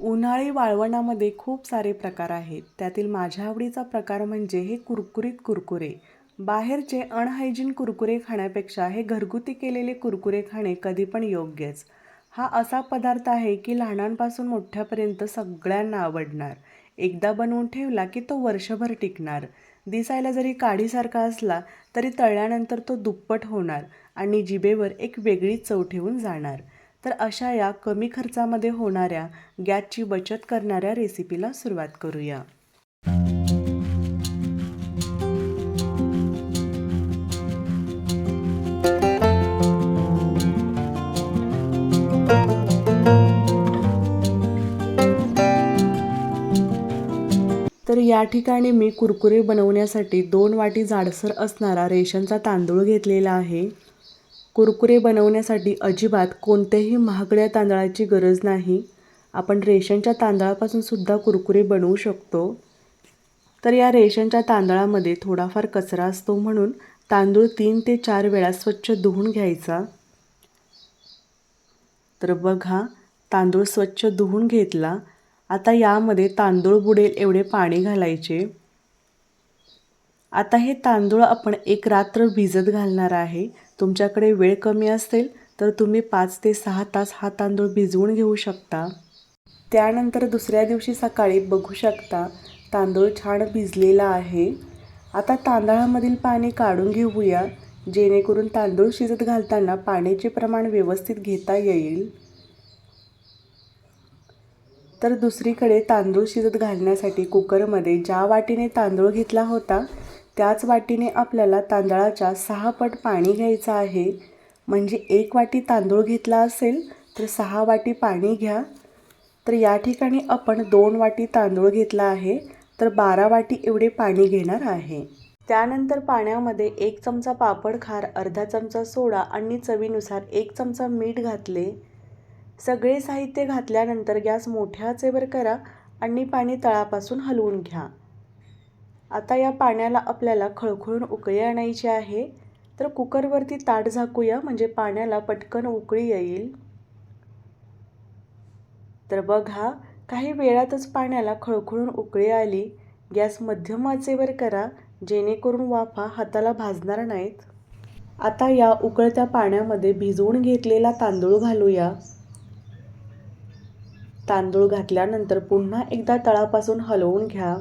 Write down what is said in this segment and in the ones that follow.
उन्हाळी वाळवणामध्ये खूप सारे प्रकार आहेत. त्यातील माझ्या आवडीचा प्रकार म्हणजे हे कुरकुरीत कुरकुरे. बाहेरचे अनहायजीन कुरकुरे खाण्यापेक्षा हे घरगुती केलेले कुरकुरे खाणे कधी पण योग्यच. हा असा पदार्थ आहे की लहानांपासून मोठ्यापर्यंत सगळ्यांना आवडणार. एकदा बनवून ठेवला की तो वर्षभर टिकणार. दिसायला जरी काडीसारखा असला तरी तळल्यानंतर तो दुप्पट होणार आणि जिभेवर एक वेगळीच चव ठेवून जाणार. तर अशा या कमी खर्चामध्ये होणाऱ्या गॅसची बचत करणाऱ्या रेसिपीला सुरुवात करूया. तर या ठिकाणी मी कुरकुरे बनवण्यासाठी 2 वाटी जाडसर असणारा रेशनचा तांदूळ घेतलेला आहे. कुरकुरे बनवण्यासाठी अजिबात कोणत्याही महागड्या तांदळाची गरज नाही. आपण रेशनच्या तांदळापासून सुद्धा कुरकुरे बनवू शकतो. तर या रेशनच्या तांदळामध्ये थोडाफार कचरा असतो म्हणून तांदूळ 3 ते 4 वेळा स्वच्छ धुवून घ्यायचा. तर बघा, तांदूळ स्वच्छ धुवून घेतला. आता यामध्ये तांदूळ बुडेल एवढे पाणी घालायचे. आता हे तांदूळ आपण एक रात्र भिजत घालणार आहे. तुमच्याकडे वेळ कमी असेल तर तुम्ही 5 ते 6 तास हा तांदूळ भिजवून घेऊ शकता. त्यानंतर दुसऱ्या दिवशी सकाळी बघू शकता तांदूळ छान भिजलेला आहे. आता तांदळामधील पाणी काढून घेऊया, जेणेकरून तांदूळ शिजत घालताना पाण्याचे प्रमाण व्यवस्थित घेता येईल. तर दुसरीकडे तांदूळ शिजत घालण्यासाठी कुकरमध्ये ज्या वाटीने तांदूळ घेतला होता त्याच वाटीने आपल्याला तांदळाच्या 6 पट पाणी घ्यायचं आहे. म्हणजे 1 वाटी तांदूळ घेतला असेल तर 6 वाटी पाणी घ्या. तर या ठिकाणी आपण 2 वाटी तांदूळ घेतला आहे तर 12 वाटी एवढे पाणी घेणार आहे. त्यानंतर पाण्यामध्ये 1 चमचा पापड खार, अर्धा चमचा सोडा आणि चवीनुसार 1 चमचा मीठ घातले. सगळे साहित्य घातल्यानंतर गॅस मोठ्या आचेवर करा आणि पाणी तळापासून हलवून घ्या. आता या पाण्याला आपल्याला खळखळून उकळी आणायची आहे. तर कुकरवरती ताट झाकूया, म्हणजे पाण्याला पटकन उकळी येईल. तर बघा, काही वेळातच पाण्याला खळखळून उकळी आली. गॅस मध्यम आचेवर करा, जेणेकरून वाफा हाताला भाजणार नाहीत. आता या उकळत्या पाण्यामध्ये भिजवून घेतलेला तांदूळ घालूया. तांदूळ घातल्यानंतर पुन्हा एकदा तळापासून हलवून घ्या.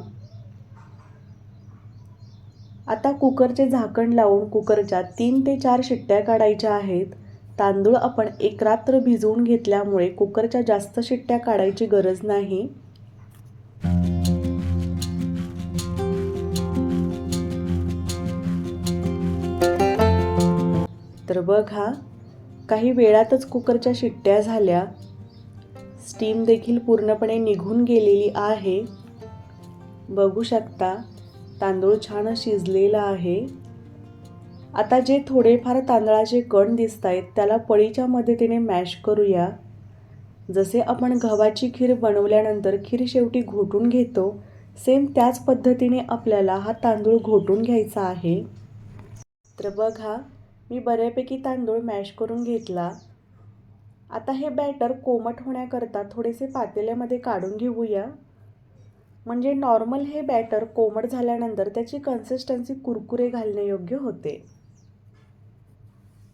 आता कुकरचे झाकण लावून कुकरच्या 3 ते 4 शिट्ट्या काढायच्या आहेत. तांदूळ आपण एक रात्र भिजवून घेतल्यामुळे कुकरच्या जास्त शिट्ट्या काढायची गरज नाही. तर बघा, काही वेळातच कुकरच्या शिट्ट्या झाल्या. स्टीम देखील पूर्णपणे निघून गेलेली आहे. बघू शकता तांदूळ छान शिजलेला आहे. आता जे थोडेफार तांदळाचे कण दिसत आहेत त्याला पळीच्या मदतीने मॅश करूया. जसे आपण गव्हाची खीर बनवल्यानंतर खीर शेवटी घोटून घेतो, सेम त्याच पद्धतीने आपल्याला हा तांदूळ घोटून घ्यायचा आहे. तर बघा, मी बऱ्यापैकी तांदूळ मॅश करून घेतला. आता हे बॅटर कोमट होण्याकरता थोडेसे पातेल्यामध्ये काढून घेऊया. म्हणजे नॉर्मल हे बॅटर कोमट झाल्यानंतर त्याची कन्सिस्टन्सी कुरकुरे घालण्यायोग्य होते.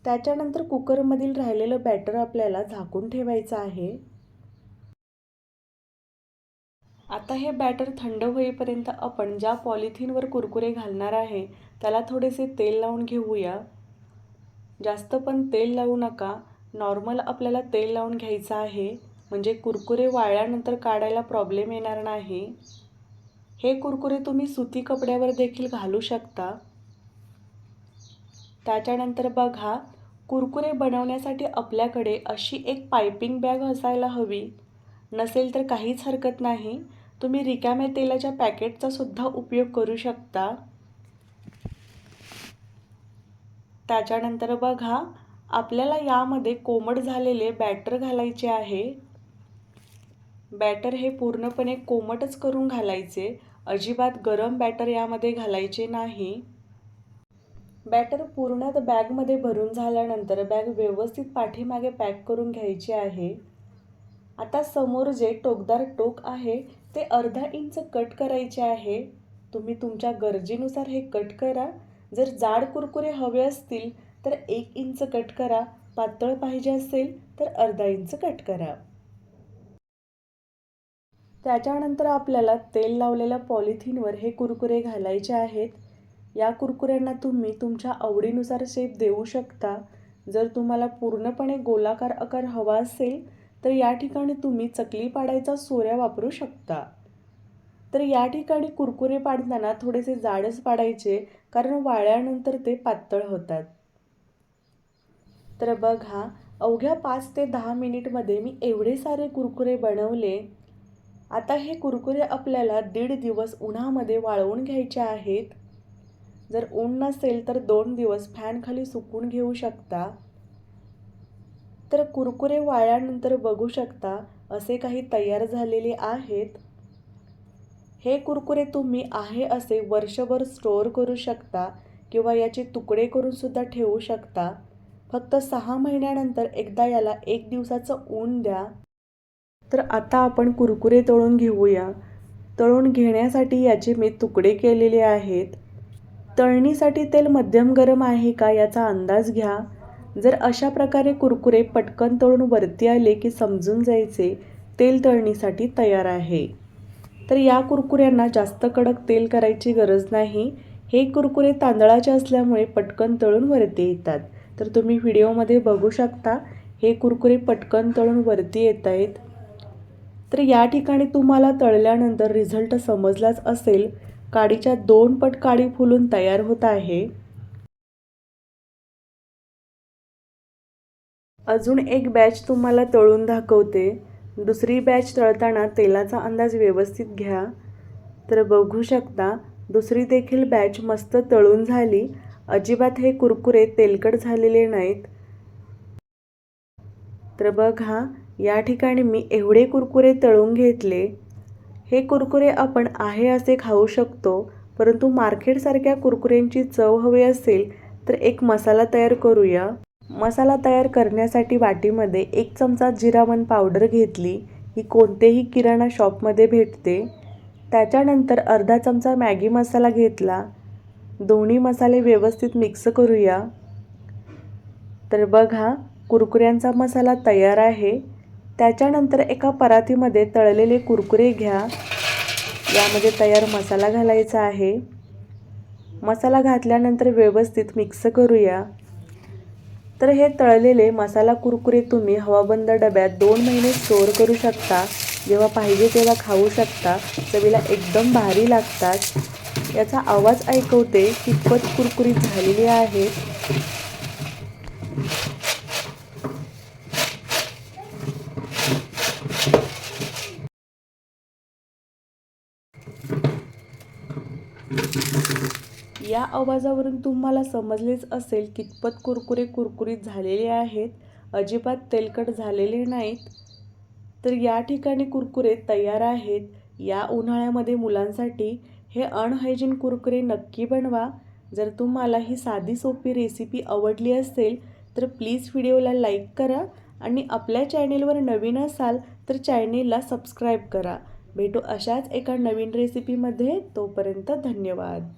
त्याच्यानंतर कुकरमधील राहिलेलं बॅटर आपल्याला झाकून ठेवायचं आहे. आता हे बॅटर थंड होईपर्यंत आपण ज्या पॉलिथिनवर कुरकुरे घालणार आहे त्याला थोडेसे तेल लावून घेऊया. जास्त पण तेल लावू नका, नॉर्मल आपल्याला तेल लावून घ्यायचं आहे, म्हणजे कुरकुरे वाळल्यानंतर काढायला प्रॉब्लेम येणार नाही. हे कुरकुरे तुम्ही सुती कपड्यावर देखील घालू शकता. त्याच्यानंतर बघा, कुरकुरे बनवण्यासाठी आपल्याकडे अशी एक पायपिंग बॅग असायला हवी. नसेल तर काहीच हरकत नाही, तुम्ही रिकाम्या तेलाच्या पॅकेटचा सुद्धा उपयोग करू शकता. त्याच्यानंतर बघा, आपल्याला यामध्ये कोमट झालेले बॅटर घालायचे आहे. बॅटर हे पूर्णपणे कोमटच करून घालायचे, अजिबात गरम बॅटर यामध्ये घालायचे नाही. बॅटर पूर्ण बॅगमध्ये भरून झाल्यानंतर बॅग व्यवस्थित पाठीमागे पॅक करून घ्यायची आहे. आता समोर जे टोकदार टोक आहे ते अर्धा इंच कट करायचे आहे. तुम्ही तुमच्या गरजेनुसार हे कट करा. जर जाड कुरकुरे हवे असतील तर 1 इंच कट करा. पातळ पाहिजे असेल तर अर्धा इंच कट करा. त्याच्यानंतर आपल्याला तेल लावलेल्या पॉलिथिनवर हे कुरकुरे घालायचे आहेत. या कुरकुऱ्यांना तुम्ही तुमच्या आवडीनुसार शेप देऊ शकता. जर तुम्हाला पूर्णपणे गोलाकार आकार हवा असेल तर या ठिकाणी तुम्ही चकली पाडायचा सोऱ्या वापरू शकता. तर या ठिकाणी कुरकुरे पाडताना थोडेसे जाडच पाडायचे, कारण वाळल्यानंतर ते पातळ होतात. तर बघा, अवघ्या 5 ते 10 मिनिटमध्ये मी एवढे सारे कुरकुरे बनवले. आता हे कुरकुरे आपल्याला 1.5 दिवस उन्हामध्ये वाळवून घ्यायचे आहेत. जर ऊन नसेल तर 2 दिवस फॅनखाली सुकवून घेऊ शकता. तर कुरकुरे वाळल्यानंतर बघू शकता असे काही तयार झालेले आहेत. हे कुरकुरे तुम्ही आहे असे वर्षभर स्टोअर करू शकता किंवा याचे तुकडे करून सुद्धा ठेवू शकता. फक्त 6 महिन्यानंतर एकदा याला 1 दिवसाचं ऊन द्या. तर आता आपण कुरकुरे तळून घेऊया. तळून घेण्यासाठी याचे मी तुकडे केलेले आहेत. तळणीसाठी तेल मध्यम गरम आहे का याचा अंदाज घ्या. जर अशा प्रकारे कुरकुरे पटकन तळून वरती आले की समजून जायचे तेल तळणीसाठी तयार आहे. तर या कुरकुऱ्यांना जास्त कडक तेल करायची गरज नाही. हे कुरकुरे तांदळाचे असल्यामुळे पटकन तळून वरती येतात. तर तुम्ही व्हिडिओमध्ये बघू शकता हे कुरकुरे पटकन तळून वरती येत आहेत. तर या ठिकाणी तुम्हाला तळल्यानंतर रिझल्ट समजलाच असेल. काडीच्या 2 पट काडी फुलून तयार होत आहे. अजून एक बॅच तुम्हाला तळून दाखवते. दुसरी बॅच तळताना तेलाचा अंदाज व्यवस्थित घ्या. तर बघू शकता दुसरी देखील बॅच मस्त तळून झाली. अजिबात हे कुरकुरे तेलकट झालेले नाहीत. तर बघा, या ठिकाणी मी एवढे कुरकुरे तळून घेतले. हे कुरकुरे आपण आहे असे खाऊ शकतो, परंतु मार्केटसारख्या कुरकुऱ्यांची चव हवी असेल तर एक मसाला तयार करूया. मसाला तयार करण्यासाठी वाटीमध्ये 1 चमचा जिरावन पावडर घेतली. ही कोणतेही किराणा शॉपमध्ये भेटते. त्याच्यानंतर अर्धा चमचा मॅगी मसाला घेतला. दोन्ही मसाले व्यवस्थित मिक्स करूया. तर बघा, कुरकुऱ्यांचा मसाला तयार आहे. त्याच्यानंतर एका परातीमध्ये तळलेले कुरकुरे घ्या. यामध्ये तयार मसाला घालायचा आहे. मसाला घातल्यानंतर व्यवस्थित मिक्स करूया. तर हे तळलेले मसाला कुरकुरे तुम्ही हवाबंद डब्यात 2 महिने स्टोअर करू शकता. जेव्हा पाहिजे तेव्हा खाऊ शकता. चवीला एकदम भारी लागतात. याचा आवाज ऐकवते कितपत कुरकुरीत झालेली आहेत. या आवाजावरून तुम्हाला समजलेच असेल कितपत कुरकुरे कुरकुरीत झालेले आहेत. अजिबात तेलकट झालेले नाहीत. तर या ठिकाणी कुरकुरे तयार आहेत. या उन्हाळ्यामध्ये मुलांसाठी हे अनहायजीन कुरकुरे नक्की बनवा. जर तुम्हाला ही साधी सोपी रेसिपी आवडली असेल तर प्लीज व्हिडिओला लाईक करा आणि आपल्या चॅनेलवर नवीन असाल तर चॅनेलला सबस्क्राईब करा. भेटू अशाच एका नवीन रेसिपीमध्ये. तोपर्यंत धन्यवाद.